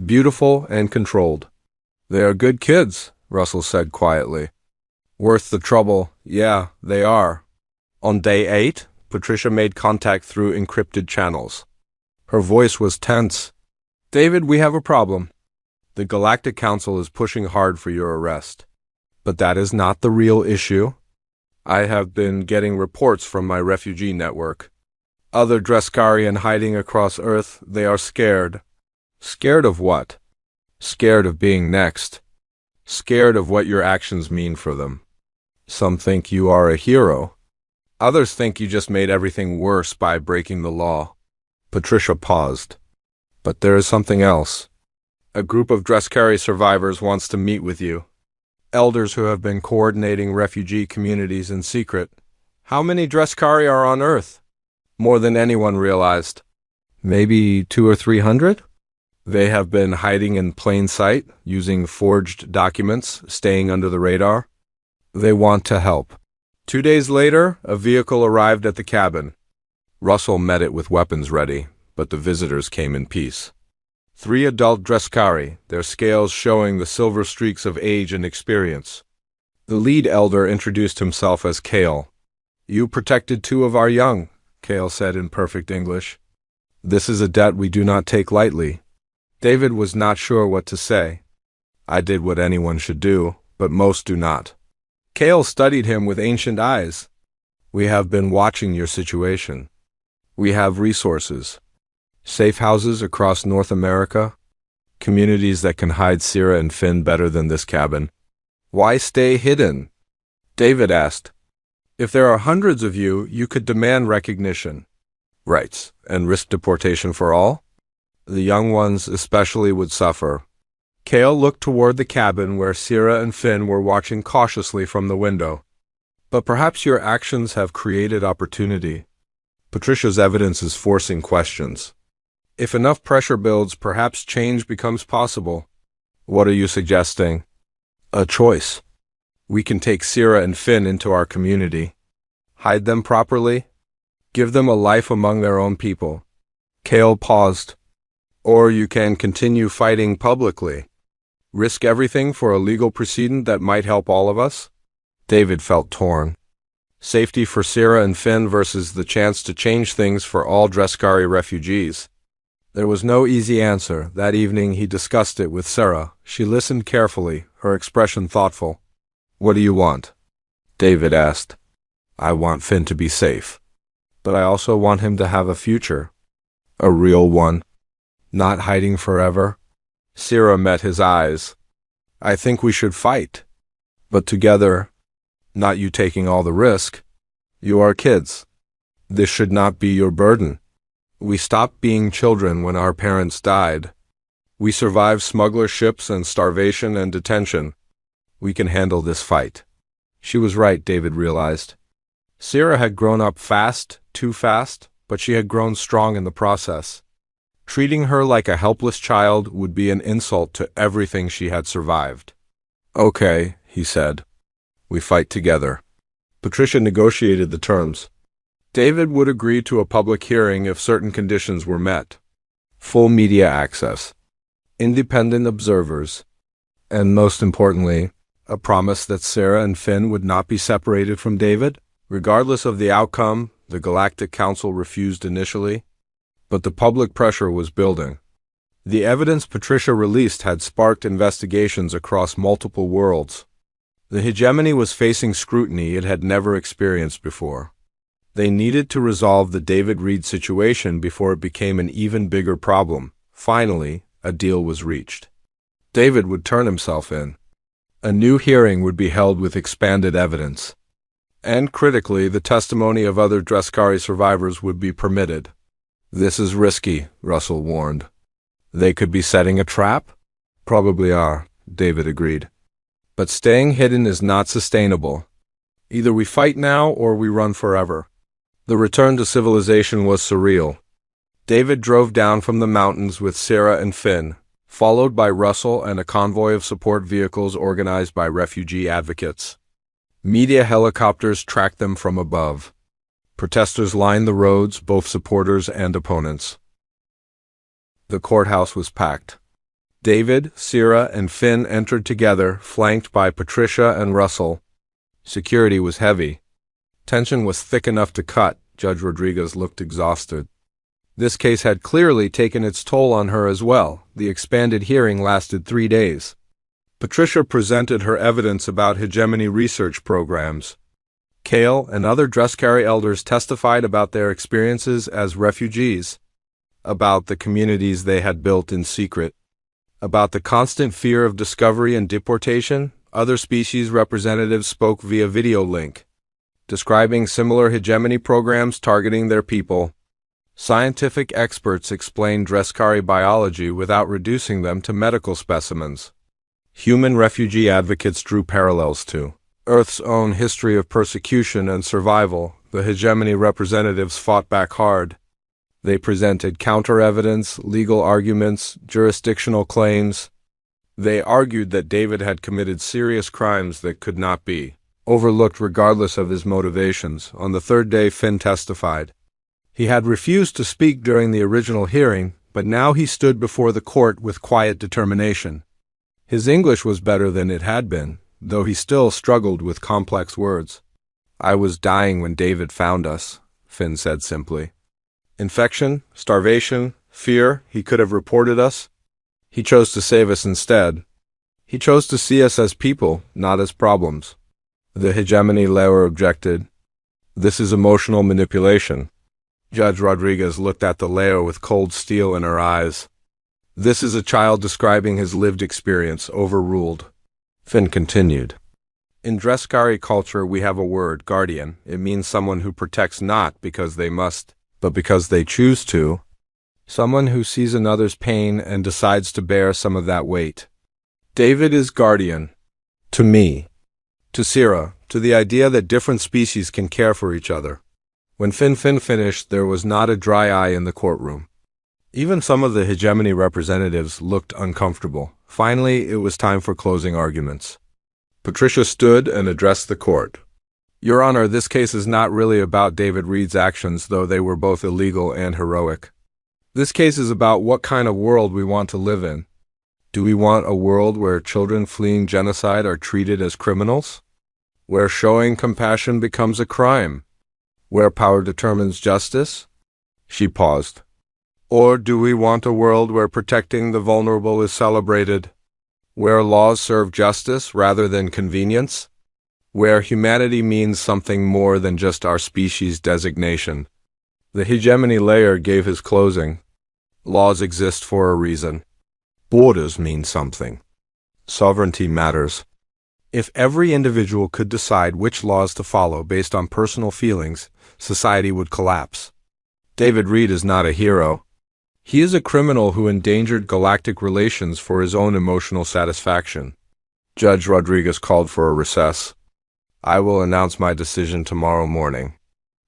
Beautiful and controlled. They are good kids, Russell said quietly. Worth the trouble. Yeah, they are. On day 8, Patricia made contact through encrypted channels. Her voice was tense. David, we have a problem. The Galactic Council is pushing hard for your arrest. But that is not the real issue. I have been getting reports from my refugee network. Other Dreskarian hiding across Earth, they are scared. Scared of what? Scared of being next. Scared of what your actions mean for them. Some think you are a hero. Others think you just made everything worse by breaking the law. Patricia paused. But there is something else. A group of Dreskari survivors wants to meet with you. Elders who have been coordinating refugee communities in secret. How many Dreskari are on Earth? More than anyone realized. Maybe 200 or 300? They have been hiding in plain sight, using forged documents, staying under the radar. They want to help. 2 days later, a vehicle arrived at the cabin. Russell met it with weapons ready, but the visitors came in peace. 3 adult Dreskari, their scales showing the silver streaks of age and experience. The lead elder introduced himself as Kale. "You protected 2 of our young," Kale said in perfect English. "This is a debt we do not take lightly." David was not sure what to say. "I did what anyone should do, but most do not." Kale studied him with ancient eyes. "We have been watching your situation. We have resources. Safe houses across North America. Communities that can hide Sierra and Finn better than this cabin. Why stay hidden?" David asked. "If there are hundreds of you, you could demand recognition. Rights, and risk deportation for all? The young ones especially would suffer." Kale looked toward the cabin where Sierra and Finn were watching cautiously from the window. "But perhaps your actions have created opportunity. Patricia's evidence is forcing questions. If enough pressure builds, perhaps change becomes possible." "What are you suggesting?" "A choice. We can take Sierra and Finn into our community. Hide them properly. Give them a life among their own people." Kale paused. "Or you can continue fighting publicly. Risk everything for a legal precedent that might help all of us." David felt torn. Safety for Sierra and Finn versus the chance to change things for all Dreskari refugees. There was no easy answer. That evening he discussed it with Sarah. She listened carefully, her expression thoughtful. "What do you want?" David asked. "I want Finn to be safe. But I also want him to have a future. A real one. Not hiding forever." Sierra met his eyes. "I think we should fight. But together. Not you taking all the risk. You are kids. This should not be your burden. We stopped being children when our parents died. We survived smuggler ships and starvation and detention. We can handle this fight." She was right, David realized. Sierra had grown up fast, too fast, but she had grown strong in the process. Treating her like a helpless child would be an insult to everything she had survived. "Okay," he said. "We fight together." Patricia negotiated the terms. David would agree to a public hearing if certain conditions were met. Full media access. Independent observers. And most importantly, a promise that Sarah and Finn would not be separated from David. Regardless of the outcome, the Galactic Council refused initially. But the public pressure was building. The evidence Patricia released had sparked investigations across multiple worlds. The hegemony was facing scrutiny it had never experienced before. They needed to resolve the David Reed situation before it became an even bigger problem. Finally, a deal was reached. David would turn himself in. A new hearing would be held with expanded evidence. And critically, the testimony of other Dreskari survivors would be permitted. "This is risky," Russell warned. "They could be setting a trap?" "Probably are," David agreed. "But staying hidden is not sustainable. Either we fight now or we run forever." The return to civilization was surreal. David drove down from the mountains with Sarah and Finn, followed by Russell and a convoy of support vehicles organized by refugee advocates. Media helicopters tracked them from above. Protesters lined the roads, both supporters and opponents. The courthouse was packed. David, Sierra, and Finn entered together, flanked by Patricia and Russell. Security was heavy. Tension was thick enough to cut. Judge Rodriguez looked exhausted. This case had clearly taken its toll on her as well. The expanded hearing lasted 3 days. Patricia presented her evidence about hegemony research programs. Kale and other Dreskari elders testified about their experiences as refugees, about the communities they had built in secret, about the constant fear of discovery and deportation. Other species representatives spoke via video link, describing similar hegemony programs targeting their people. Scientific experts explained Dreskari biology without reducing them to medical specimens. Human refugee advocates drew parallels to Earth's own history of persecution and survival. The hegemony representatives fought back hard. They presented counter-evidence, legal arguments, jurisdictional claims. They argued that David had committed serious crimes that could not be overlooked regardless of his motivations. On the third day, Finn testified. He had refused to speak during the original hearing, but now he stood before the court with quiet determination. His English was better than it had been, though he still struggled with complex words. "I was dying when David found us," Finn said simply. "Infection, starvation, fear, he could have reported us. He chose to save us instead. He chose to see us as people, not as problems." The hegemony lawyer objected. "This is emotional manipulation." Judge Rodriguez looked at the lawyer with cold steel in her eyes. "This is a child describing his lived experience, overruled." Finn continued. "In Dreskari culture we have a word, guardian. It means someone who protects not because they must, but because they choose to. Someone who sees another's pain and decides to bear some of that weight. David is guardian. To me. To Sierra, to the idea that different species can care for each other." When Finn finished, there was not a dry eye in the courtroom. Even some of the hegemony representatives looked uncomfortable. Finally, it was time for closing arguments. Patricia stood and addressed the court. "Your Honor, this case is not really about David Reed's actions, though they were both illegal and heroic. This case is about what kind of world we want to live in. Do we want a world where children fleeing genocide are treated as criminals? Where showing compassion becomes a crime? Where power determines justice?" She paused. "Or do we want a world where protecting the vulnerable is celebrated? Where laws serve justice rather than convenience? Where humanity means something more than just our species designation?" The hegemony layer gave his closing. "Laws exist for a reason. Borders mean something. Sovereignty matters. If every individual could decide which laws to follow based on personal feelings, society would collapse. David Reed is not a hero. He is a criminal who endangered galactic relations for his own emotional satisfaction." Judge Rodriguez called for a recess. "I will announce my decision tomorrow morning."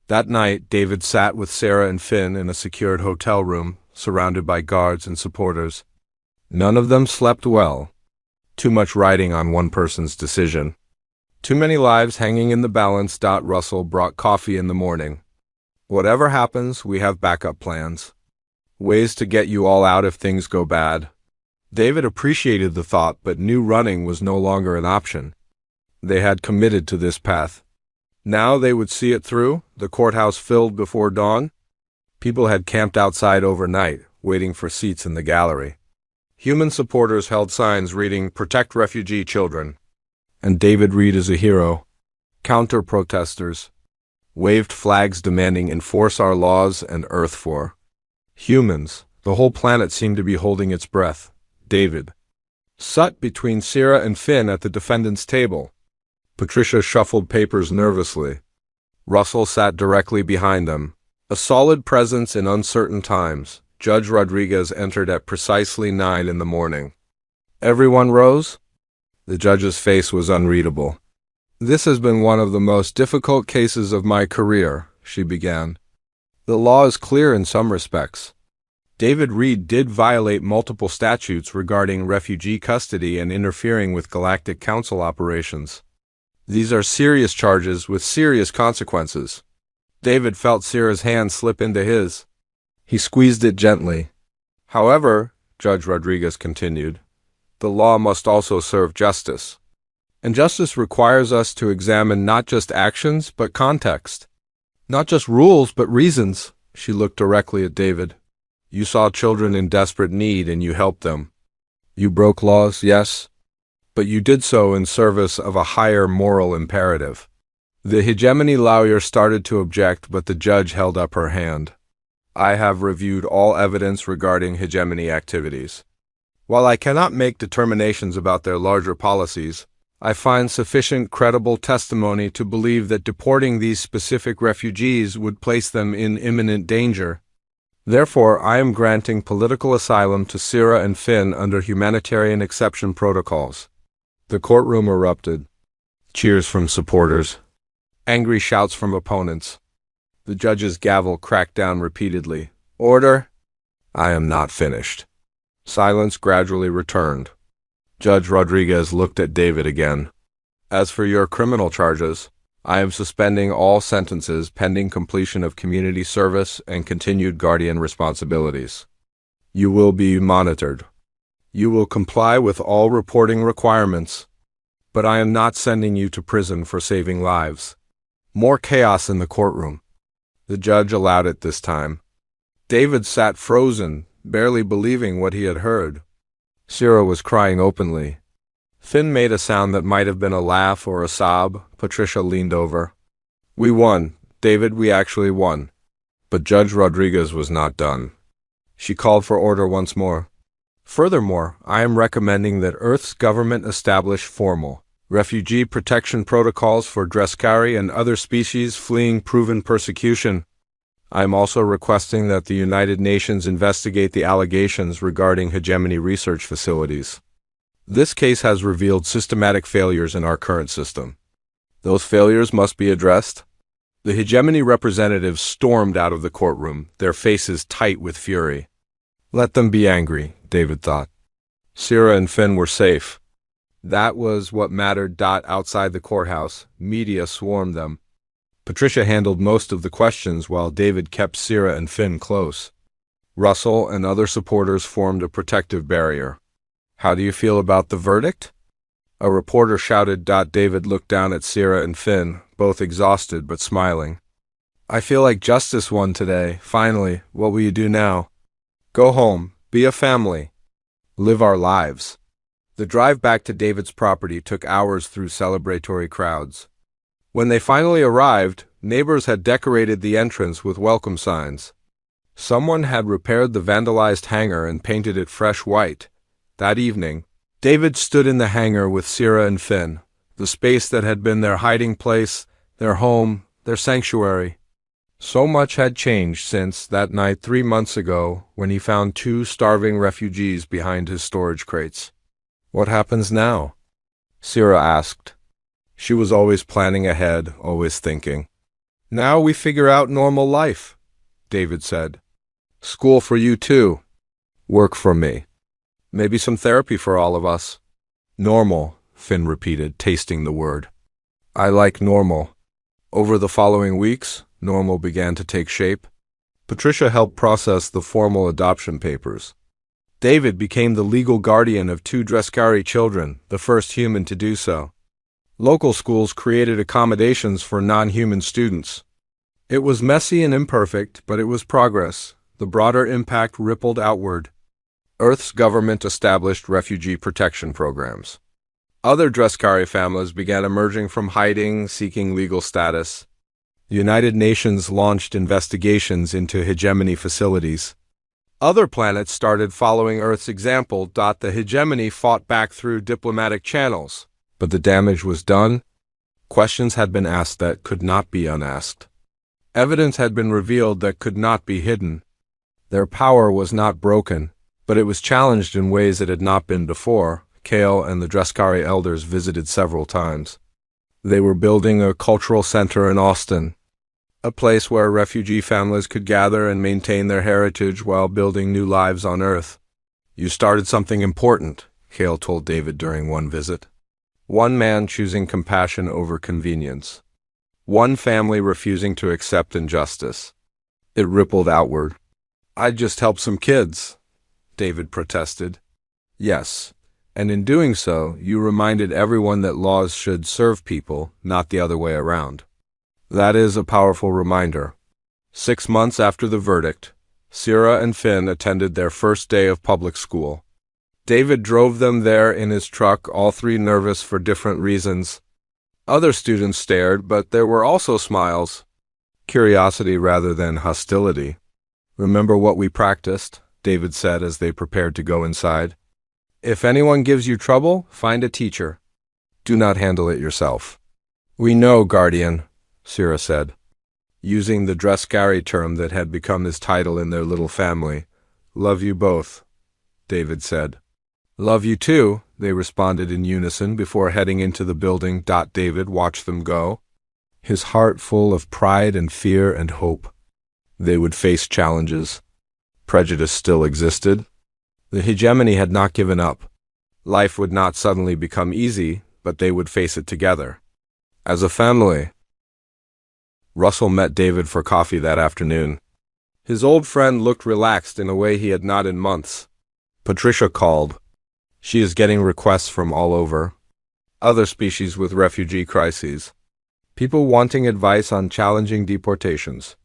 That night, David sat with Sarah and Finn in a secured hotel room, surrounded by guards and supporters. None of them slept well. Too much riding on one person's decision. Too many lives hanging in the balance. Russell brought coffee in the morning. "Whatever happens, we have backup plans. Ways to get you all out if things go bad." David appreciated the thought, but knew running was no longer an option. They had committed to this path. Now they would see it through, the courthouse filled before dawn. People had camped outside overnight, waiting for seats in the gallery. Human supporters held signs reading, "Protect refugee children," and "David Reed is a hero." Counter-protesters waved flags demanding, "Enforce our laws and Earth for humans." The whole planet seemed to be holding its breath. David sat between Sierra and Finn at the defendant's table. Patricia shuffled papers nervously. Russell sat directly behind them. A solid presence in uncertain times. Judge Rodriguez entered at precisely 9 in the morning. Everyone rose? The judge's face was unreadable. "This has been one of the most difficult cases of my career," she began. "The law is clear in some respects. David Reed did violate multiple statutes regarding refugee custody and interfering with Galactic Council operations. These are serious charges with serious consequences." David felt Sierra's hand slip into his. He squeezed it gently. "However," Judge Rodriguez continued, "the law must also serve justice. And justice requires us to examine not just actions, but context. Not just rules, but reasons." She looked directly at David. "You saw children in desperate need and you helped them. You broke laws, yes, but you did so in service of a higher moral imperative." The hegemony lawyer started to object, but the judge held up her hand. "I have reviewed all evidence regarding hegemony activities. While I cannot make determinations about their larger policies, I find sufficient credible testimony to believe that deporting these specific refugees would place them in imminent danger. Therefore, I am granting political asylum to Sierra and Finn under humanitarian exception protocols." The courtroom erupted. Cheers from supporters. Angry shouts from opponents. The judge's gavel cracked down repeatedly. Order! I am not finished. Silence gradually returned. Judge Rodriguez looked at David again. As for your criminal charges, I am suspending all sentences pending completion of community service and continued guardian responsibilities. You will be monitored. You will comply with all reporting requirements, but I am not sending you to prison for saving lives. More chaos in the courtroom. The judge allowed it this time. David sat frozen, barely believing what he had heard. Sierra was crying openly. Finn made a sound that might have been a laugh or a sob. Patricia leaned over. We won. David, we actually won. But Judge Rodriguez was not done. She called for order once more. Furthermore, I am recommending that Earth's government establish formal refugee protection protocols for Dreskari and other species fleeing proven persecution. I am also requesting that the United Nations investigate the allegations regarding hegemony research facilities. This case has revealed systematic failures in our current system. Those failures must be addressed. The hegemony representatives stormed out of the courtroom, their faces tight with fury. Let them be angry, David thought. Sierra and Finn were safe. That was what mattered. Outside the courthouse, media swarmed them. Patricia handled most of the questions while David kept Sierra and Finn close. Russell and other supporters formed a protective barrier. How do you feel about the verdict? A reporter shouted. David looked down at Sierra and Finn, both exhausted but smiling. I feel like justice won today. Finally, what will you do now? Go home, be a family, live our lives. The drive back to David's property took hours through celebratory crowds. When they finally arrived, neighbors had decorated the entrance with welcome signs. Someone had repaired the vandalized hangar and painted it fresh white. That evening, David stood in the hangar with Sierra and Finn, the space that had been their hiding place, their home, their sanctuary. So much had changed since that night 3 months ago when he found 2 starving refugees behind his storage crates. What happens now? Sierra asked. She was always planning ahead, always thinking. Now we figure out normal life, David said. School for you too. Work for me. Maybe some therapy for all of us. Normal, Finn repeated, tasting the word. I like normal. Over the following weeks, normal began to take shape. Patricia helped process the formal adoption papers. David became the legal guardian of 2 Dreskari children, the first human to do so. Local schools created accommodations for non-human students. It was messy and imperfect, but it was progress. The broader impact rippled outward. Earth's government established refugee protection programs. Other Dreskari families began emerging from hiding, seeking legal status. The United Nations launched investigations into hegemony facilities. Other planets started following Earth's example. The hegemony fought back through diplomatic channels, but the damage was done. Questions had been asked that could not be unasked. Evidence had been revealed that could not be hidden. Their power was not broken, but it was challenged in ways it had not been before. Kale and the Dreskari elders visited several times. They were building a cultural center in Austin, a place where refugee families could gather and maintain their heritage while building new lives on Earth. You started something important, Kale told David during one visit. One man choosing compassion over convenience. One family refusing to accept injustice. It rippled outward. I just helped some kids, David protested. Yes, and in doing so, you reminded everyone that laws should serve people, not the other way around. That is a powerful reminder. 6 months after the verdict, Sierra and Finn attended their first day of public school. David drove them there in his truck, all 3 nervous for different reasons. Other students stared, but there were also smiles. Curiosity rather than hostility. Remember what we practiced, David said as they prepared to go inside. If anyone gives you trouble, find a teacher. Do not handle it yourself. We know, Guardian, Sierra said, using the Dreskari term that had become his title in their little family. Love you both, David said. Love you too, they responded in unison before heading into the building. David watched them go, his heart full of pride and fear and hope. They would face challenges. Prejudice still existed. The hegemony had not given up. Life would not suddenly become easy, but they would face it together. As a family. Russell met David for coffee that afternoon. His old friend looked relaxed in a way he had not in months. Patricia called. She is getting requests from all over. Other species with refugee crises. People wanting advice on challenging deportations.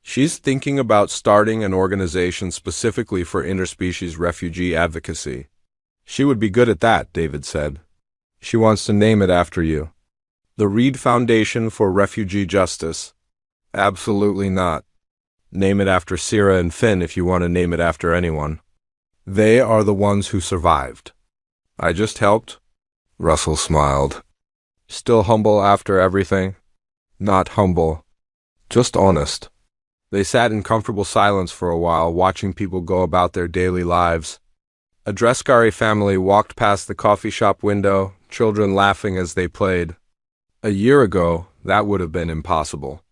She's thinking about starting an organization specifically for interspecies refugee advocacy. She would be good at that, David said. She wants to name it after you. The Reed Foundation for Refugee Justice. Absolutely not. Name it after Sierra and Finn if you want to name it after anyone. They are the ones who survived. I just helped. Russell smiled. Still humble after everything? Not humble. Just honest. They sat in comfortable silence for a while, watching people go about their daily lives. A Dreskari family walked past the coffee shop window, children laughing as they played. A year ago, that would have been impossible.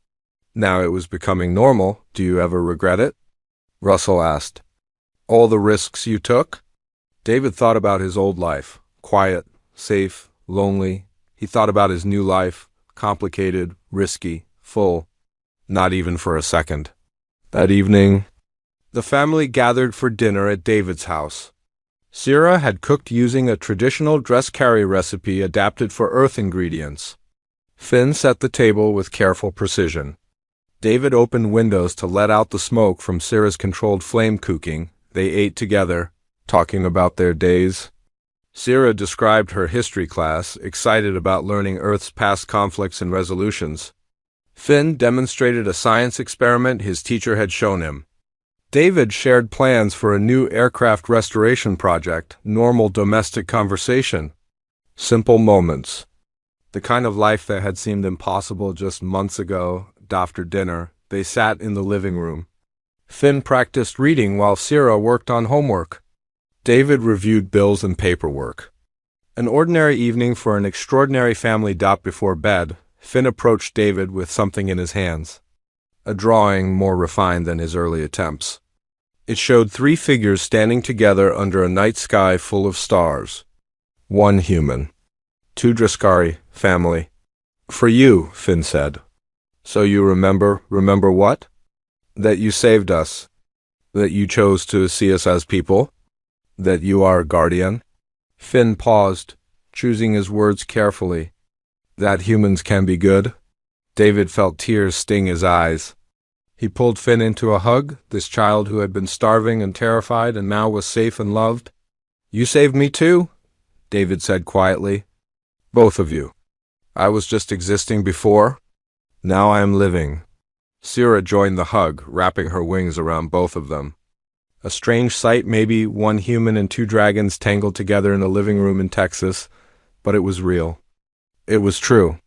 Now it was becoming normal. Do you ever regret it? Russell asked. All the risks you took? David thought about his old life. Quiet, safe, lonely. He thought about his new life. Complicated, risky, full. Not even for a second. That evening, the family gathered for dinner at David's house. Sierra had cooked using a traditional Dreskari recipe adapted for Earth ingredients. Finn set the table with careful precision. David opened windows to let out the smoke from Sierra's controlled flame cooking. They ate together, talking about their days. Sierra described her history class, excited about learning Earth's past conflicts and resolutions. Finn demonstrated a science experiment his teacher had shown him. David shared plans for a new aircraft restoration project, normal domestic conversation. Simple moments. The kind of life that had seemed impossible just months ago. After dinner, they sat in the living room. Finn practiced reading while Sierra worked on homework. David reviewed bills and paperwork. An ordinary evening for an extraordinary family. Before bed, Finn approached David with something in his hands. A drawing more refined than his early attempts. It showed 3 figures standing together under a night sky full of stars. 1 human. 2 Dreskari, family. For you, Finn said. So you remember what? That you saved us. That you chose to see us as people. That you are a guardian. Finn paused, choosing his words carefully. That humans can be good. David felt tears sting his eyes. He pulled Finn into a hug, this child who had been starving and terrified and now was safe and loved. You saved me too, David said quietly. Both of you. I was just existing before. Now I am living. Sierra joined the hug, wrapping her wings around both of them. A strange sight, maybe 1 human and 2 dragons tangled together in a living room in Texas, but it was real. It was true.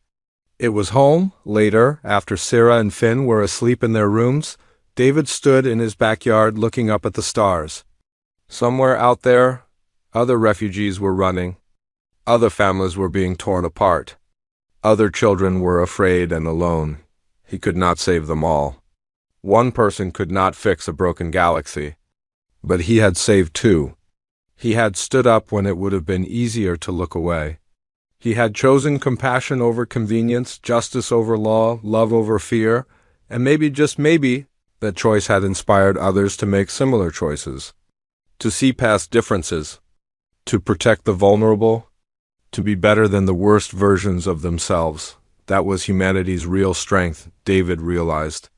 It was home. Later, after Sierra and Finn were asleep in their rooms, David stood in his backyard looking up at the stars. Somewhere out there, other refugees were running. Other families were being torn apart. Other children were afraid and alone. He could not save them all. 1 person could not fix a broken galaxy. But he had saved 2. He had stood up when it would have been easier to look away. He had chosen compassion over convenience, justice over law, love over fear, and maybe, just maybe, that choice had inspired others to make similar choices. To see past differences. To protect the vulnerable. To be better than the worst versions of themselves. That was humanity's real strength, David realized.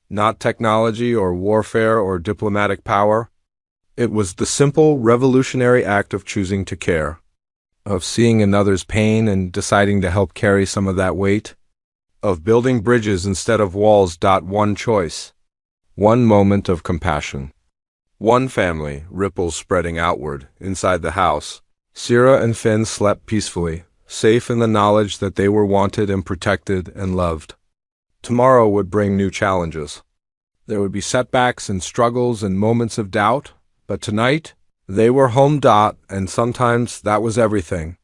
Not technology or warfare or diplomatic power. It was the simple, revolutionary act of choosing to care. Of seeing another's pain and deciding to help carry some of that weight. Of building bridges instead of walls. 1 choice. 1 moment of compassion. 1 family, ripples spreading outward, inside the house. Sierra and Finn slept peacefully, safe in the knowledge that they were wanted and protected and loved. Tomorrow would bring new challenges. There would be setbacks and struggles and moments of doubt, but tonight, they were home. And sometimes that was everything.